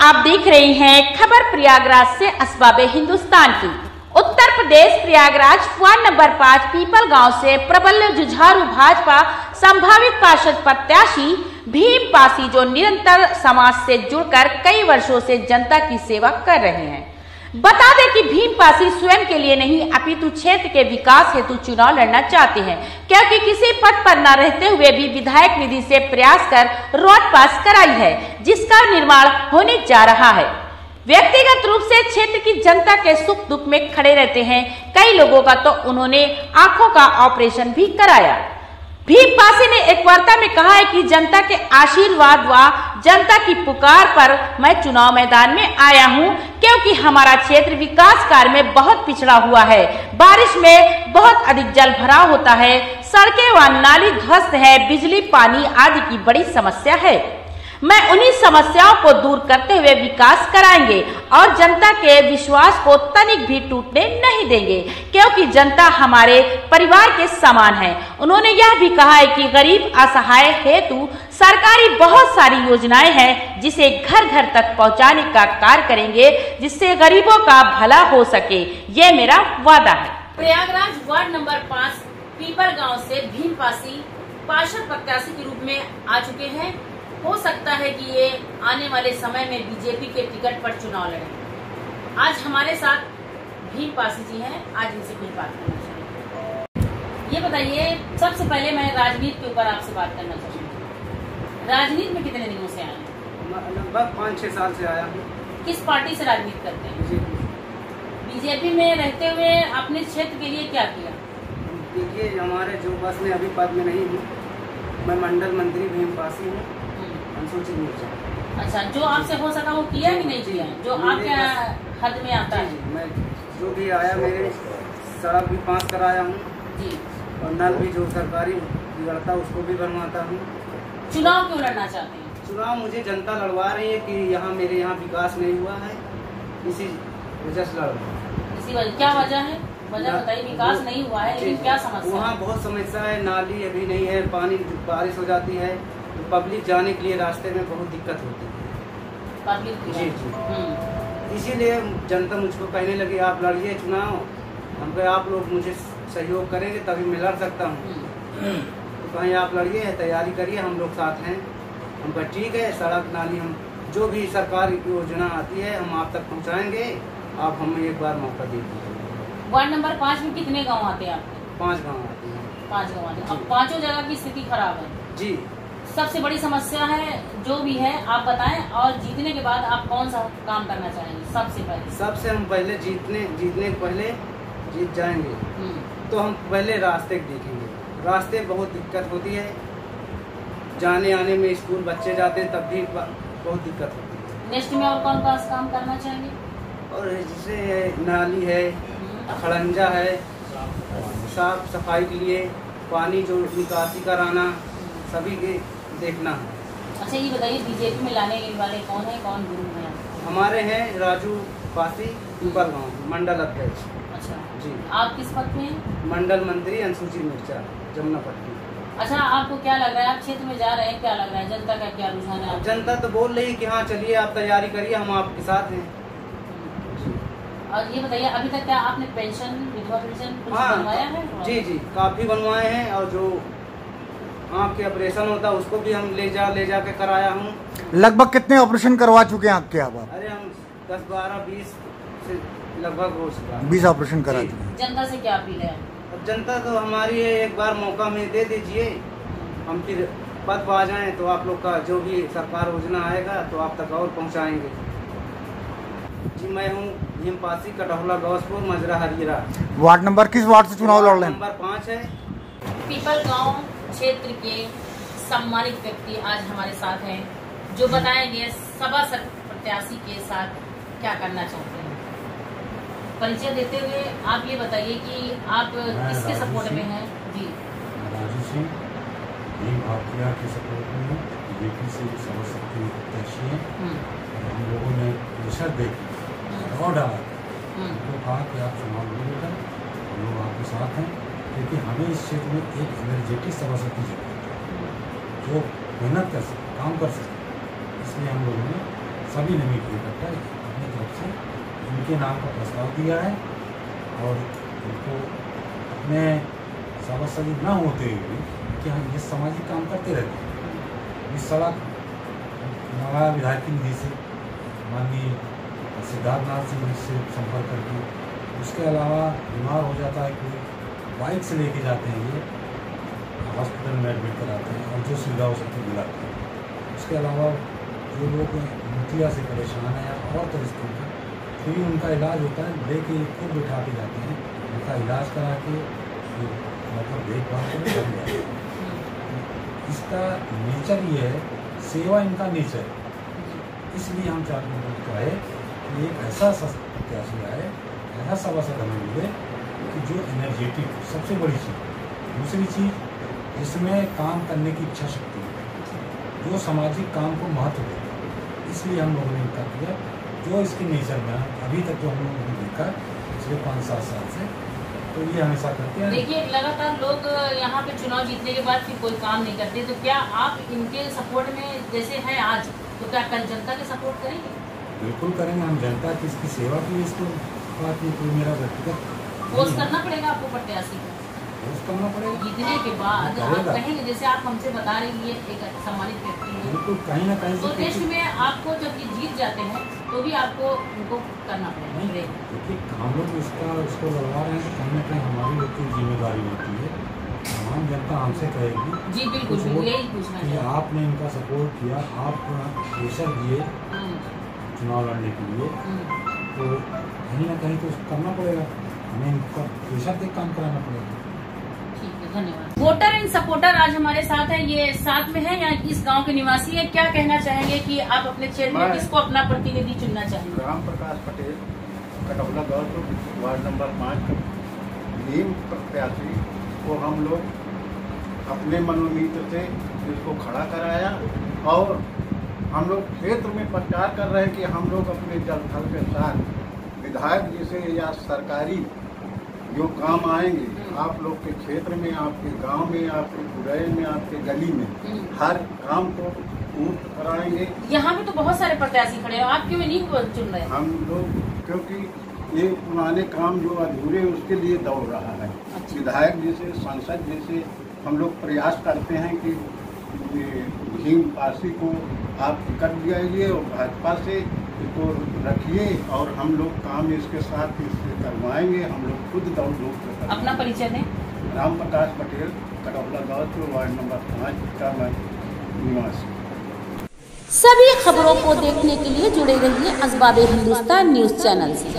आप देख रहे हैं खबर प्रयागराज से असबाबे हिंदुस्तान की। Uttar Pradesh Prayagraj ward number 5 people गांव से प्रबल जुझारू भाजपा संभावित पार्षद प्रत्याशी भीम पासी, जो निरंतर समाज से जुड़कर कई वर्षों से जनता की सेवा कर रहे हैं। बता दें कि भीम पासी स्वयं के लिए नहीं अपितु क्षेत्र के विकास हेतु चुनाव लड़ना चाहते हैं, क्योंकि किसी पद पर न रहते हुए भी विधायक निधि से प्रयास कर रोड पास कराई है, जिसका निर्माण होने जा रहा है। व्यक्तिगत रूप से क्षेत्र की जनता के सुख दुख में खड़े रहते हैं। कई लोगों का तो उन्होंने आंखों का ऑपरेशन भी कराया। भीम पासी ने एक वार्ता में कहा है कि जनता के आशीर्वाद व जनता की पुकार पर मैं चुनाव मैदान में आया हूं, क्योंकि हमारा क्षेत्र विकास कार्य में बहुत पिछड़ा हुआ है। बारिश में बहुत अधिक जल भराव होता है, सड़कें व नाली ध्वस्त है, बिजली पानी आदि की बड़ी समस्या है। मैं उन्हीं समस्याओं को दूर करते हुए विकास कराएंगे और जनता के विश्वास को तनिक भी टूटने नहीं देंगे, क्योंकि जनता हमारे परिवार के समान है। उन्होंने यह भी कहा है कि गरीब असहाय हेतु सरकारी बहुत सारी योजनाएं हैं, जिसे घर घर तक पहुंचाने का कार्य करेंगे, जिससे गरीबों का भला हो सके। ये मेरा वादा है। प्रयागराज वार्ड नंबर 5 पीपल गाँव से भीम पासी पार्षद प्रत्याशी के रूप में आ चुके हैं। हो सकता है कि ये आने वाले समय में बीजेपी के टिकट पर चुनाव लड़ें। आज हमारे साथ भीम पासी जी हैं, आज इनसे कुछ बात करना चाहूँगी। ये बताइए, सबसे पहले मैं राजनीति के ऊपर आपसे बात करना चाहूँगी। राजनीति में कितने दिनों से आए हैं? लगभग 5-6 साल से आया हूँ। किस पार्टी से राजनीति करते हैं? बीजेपी में रहते हुए अपने क्षेत्र के लिए क्या किया? देखिए, हमारे जो बस में अभी पद में नहीं हूँ, मैं मंडल मंत्री भीम पासी हूँ। अच्छा, जो आपसे हो सका वो किया कि नहीं किया? जो आपके हद में आता है? मैं जो भी आया, मेरे सड़क भी पास कराया हूँ जी, और नल भी जो सरकारी बिगड़ता उसको भी बनवाता हूँ। चुनाव क्यों लड़ना चाहते हैं? चुनाव मुझे जनता लड़वा रही है कि यहाँ मेरे यहाँ विकास नहीं हुआ है, इसी वजह से लड़ रहा हूँ। इसी वजह, क्या वजह है? वजह बताइए। विकास नहीं हुआ है, लेकिन क्या समस्या? वहाँ बहुत समस्या है, नाली अभी नहीं है, पानी बारिश हो जाती है तो पब्लिक जाने के लिए रास्ते में बहुत दिक्कत होती है। पब्लिक जी इसीलिए जनता मुझको कहने लगी आप लड़िए चुनाव, हम कहे आप लोग मुझे सहयोग करेंगे तभी मैं लड़ सकता हूँ। तो कहीं आप लड़िए, तैयारी करिए, हम लोग साथ हैं। हम कहे ठीक है, सड़क नाली हम जो भी सरकार की योजना आती है हम आप तक पहुँचाएंगे, आप हमें एक बार मौका दीजिए। वार्ड नंबर 5 में कितने गाँव आते हैं आपके? 5 गाँव आते हैं। 5 गाँव आते हैं। अब पाँचों जगह की स्थिति खराब है जी। सबसे बड़ी समस्या है जो भी है आप बताएं, और जीतने के बाद आप कौन सा काम करना चाहेंगे? सबसे पहले हम पहले जीतने के पहले जीत जाएंगे तो हम पहले रास्ते देखेंगे। रास्ते बहुत दिक्कत होती है, जाने आने में स्कूल बच्चे जाते हैं तब भी बहुत दिक्कत होती है। नेक्स्ट में और कौन सा काम करना चाहेंगे? और जैसे नाली है, खड़ंजा है, साफ सफाई के लिए पानी जो निकासी कराना, सभी के देखना है। अच्छा, ये बताइए बीजेपी में लाने वाले कौन है, कौन गुरु है? हमारे हैं राजू पासी, पीपल गाँव मंडल अध्यक्ष। अच्छा जी। आप किस पद में हैं? मंडल मंत्री अनुसूचित मोर्चा जमुनापट्टी। अच्छा, आपको क्या लग रहा है, आप क्षेत्र में जा रहे हैं, क्या लग रहा है, जनता का क्या रुझान है? जनता तो बोल रही है कि हाँ चलिए आप तैयारी करिए, हम आपके साथ हैं। और ये बताइए, अभी तक क्या आपने पेंशन, विधवा पेंशन कुछ बनवाया है? जी काफी बनवाए हैं, और जो आँख के ऑपरेशन होता है उसको भी हम ले जाके कराया हूँ। लगभग कितने ऑपरेशन करवा चुके हैं आपके? आप? अरे हम 10, 12, 20 से लगभग हो चुका है। 20 ऑपरेशन करा चुके। जनता से क्या अपील है? अब जनता तो हमारी एक बार मौका हमें दे दीजिए, हम फिर पद पा जाएं तो आप लोग का जो भी सरकार योजना आएगा तो आप तक और पहुँचाएंगे। जी, मैं हूँ भीम पासी, कटहला गौसपुर, मजरा हरियरा। वार्ड नंबर किस वार्ड से चुनाव लड़ रहे हैं? नंबर 5 है। पीपल गांव क्षेत्र के सम्मानित व्यक्ति आज हमारे साथ हैं, जो बताएंगे सभासद प्रत्याशी के साथ क्या करना चाहते हैं। परिचय देते हुए आप ये बताइए कि आप किसके सपोर्ट में हैं? जी, राजू सिंह भीम भाटिया के सपोर्ट में हूँ। बीजेपी से सभासद के प्रत्याशी हैं। हम लोगों ने प्रेशर देकर दबाव डाला, उनको कहा कि आप चुनाव लड़िएगा, हम लोग आपके साथ हैं, क्योंकि हमें इस क्षेत्र में एक एनर्जेटिक सभासद की जरूरत है जो मेहनत कर सके, काम कर सके। इसलिए हम लोगों ने सभी ने मिलकर इकट्ठा अपनी तरफ से इनके नाम का प्रस्ताव दिया है और उनको अपने सभासद न होते हुए कि हम ये सामाजिक काम करते रहते हैं। इस सड़क नवाया विधायक की निधि से माननीय सिद्धार्थनाथ सिंह से संपर्क करके, उसके अलावा बीमार हो जाता है कोई, बाइक से लेके जाते हैं ये हॉस्पिटल में एडमिट कराते हैं और जो सुविधा हो सकती दिलाते हैं। उसके अलावा जो लोग मुतिया से परेशान हैं या और तरीके का फ्री उनका इलाज होता है, लेके खुद बिठा के जाते हैं, उनका इलाज करा के मतलब देखभाल कर जाते हैं। इसका नेचर ये है, सेवा इनका नेचर है। इसलिए हम चाहते हैं कि एक ऐसा प्रत्याशी आए, ऐसा सभासद हमें मिले कि जो एनर्जेटिक, सबसे बड़ी चीज़। दूसरी चीज़, इसमें काम करने की इच्छा शक्ति है, जो सामाजिक काम को महत्व देता है। इसलिए हम लोगों ने इनका किया, जो इसके नेचर में अभी तक जो हम लोगों ने देखा पिछले 5-7 साल से, तो ये हमेशा करते हैं। देखिए, लगातार लोग यहाँ पे चुनाव जीतने के बाद फिर कोई काम नहीं करते, तो क्या आप इनके सपोर्ट में जैसे हैं आज, तो क्या कल जनता के सपोर्ट करेंगे? बिल्कुल करेंगे। हम जनता की इसकी सेवा की इसको बात नहीं, कोई मेरा व्यक्तिगत पोस्ट करना पड़ेगा आपको प्रत्याशी को, पोस्ट करना पड़ेगा। जीतने के बाद आप कहेंगे, जैसे आप हमसे बता रहे हैं ये एक सम्मानित व्यक्ति है, बिल्कुल कहीं ना कहीं तो देश में आपको जब ये जीत जाते हैं तो भी आपको उनको करना पड़ेगा। देखिए, हम लोग इसको लड़वा रहे हैं तो कहीं ना कहीं हमारी लोग की जिम्मेदारी होती है। तमाम जनता हमसे कहेगी जी बिल्कुल, यही पूछना कि आपने इनका सपोर्ट किया, आप प्रेशर दिए चुनाव लड़ने के लिए, तो कहीं ना कहीं तो करना पड़ेगा, हमें इनका प्रेशर देख काम कराना पड़ेगा। ठीक है, धन्यवाद। वोटर एंड सपोर्टर आज हमारे साथ है, ये साथ में है या इस गांव के निवासी है, क्या कहना चाहेंगे कि आप अपने क्षेत्र में किसको अपना प्रतिनिधि चुनना चाहेंगे? राम प्रकाश पटेल, कटौला गौरपुर, वार्ड नंबर 5 नीम प्रत्याशी को हम लोग अपने मनोनीत से इसको खड़ा कराया और हम लोग क्षेत्र में प्रचार कर रहे हैं कि हम लोग अपने जल थल के साथ विधायक जी से या सरकारी जो काम आएंगे आप लोग के क्षेत्र में, आपके गांव में, आपके बुराई में, आपके गली में, हर काम को पूर्ण कराएंगे। यहाँ पे तो बहुत सारे प्रत्याशी खड़े हैं, आप क्यों नहीं चुन रहे हैं? हम लोग क्योंकि ये पुराने काम जो अधूरे उसके लिए दौड़ रहा है। विधायक जी से, सांसद जी से हम लोग प्रयास करते हैं कि भीम पासी को आप टिकट दिलाइए और भाजपा से इसको रखिए और हम लोग काम इसके साथ इससे करवाएंगे। हम लोग खुद दौड़ कर। अपना परिचय दें। राम प्रकाश पटेल, कटौला गौरपुर, वार्ड नंबर 5 का मैं निवासी। सभी खबरों को देखने के लिए जुड़े रहिए असबाब हिंदुस्तान न्यूज चैनल से।